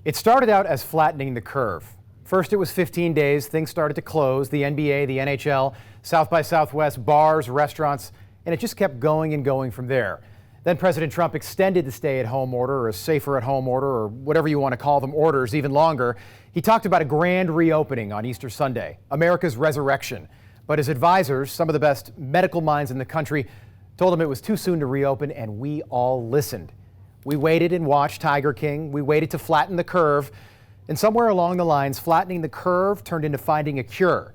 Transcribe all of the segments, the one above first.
It started out as flattening the curve. First, it was 15 days. Things started to close. The NBA, the NHL, South by Southwest, bars, restaurants, and it just kept going and going from there. Then President Trump extended the stay-at-home order or a safer-at-home order or whatever you want to call them orders even longer. He talked about a grand reopening on Easter Sunday, America's resurrection. But his advisors, some of the best medical minds in the country, told him it was too soon to reopen, and we all listened. We waited and watched Tiger King. We waited to flatten the curve. And somewhere along the lines, flattening the curve turned into finding a cure.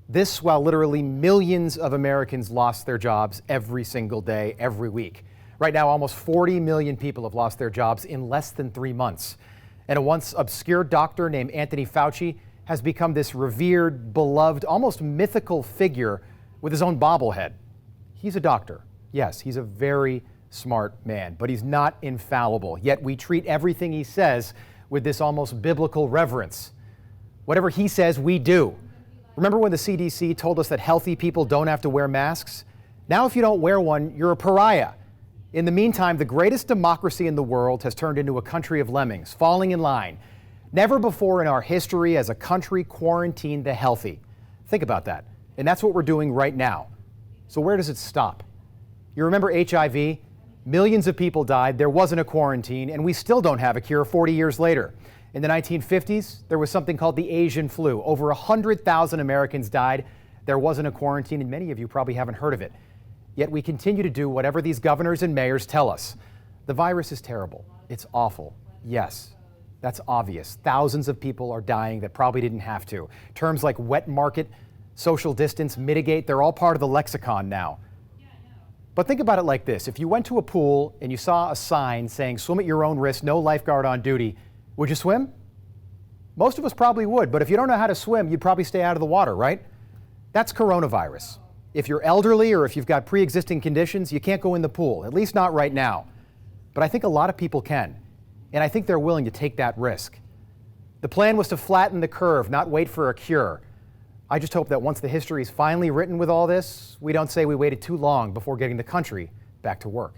This while literally millions of Americans lost their jobs every single day, every week. Right now, almost 40 million people have lost their jobs in less than 3 months. And a once obscure doctor named Anthony Fauci has become this revered, beloved, almost mythical figure with his own bobblehead. He's a doctor. Yes, he's a very smart man, but he's not infallible. Yet we treat everything he says with this almost biblical reverence. Whatever he says, we do. Remember when the CDC told us that healthy people don't have to wear masks? Now if you don't wear one, you're a pariah. In the meantime, the greatest democracy in the world has turned into a country of lemmings, falling in line. Never before in our history has a country quarantined the healthy. Think about that. And that's what we're doing right now. So where does it stop? You remember HIV? Millions of people died, there wasn't a quarantine, and we still don't have a cure 40 years later. In the 1950s, there was something called the Asian flu. Over 100,000 Americans died. There wasn't a quarantine, and many of you probably haven't heard of it. Yet we continue to do whatever these governors and mayors tell us. The virus is terrible. It's awful. Yes, that's obvious. Thousands of people are dying that probably didn't have to. Terms like wet market, social distance, mitigate, they're all part of the lexicon now. But think about it like this. If you went to a pool and you saw a sign saying swim at your own risk, no lifeguard on duty, would you swim? Most of us probably would, but if you don't know how to swim, you'd probably stay out of the water, right? That's coronavirus. If you're elderly or if you've got pre-existing conditions, you can't go in the pool, at least not right now. But I think a lot of people can, and I think they're willing to take that risk. The plan was to flatten the curve, not wait for a cure. I just hope that once the history is finally written with all this, we don't say we waited too long before getting the country back to work.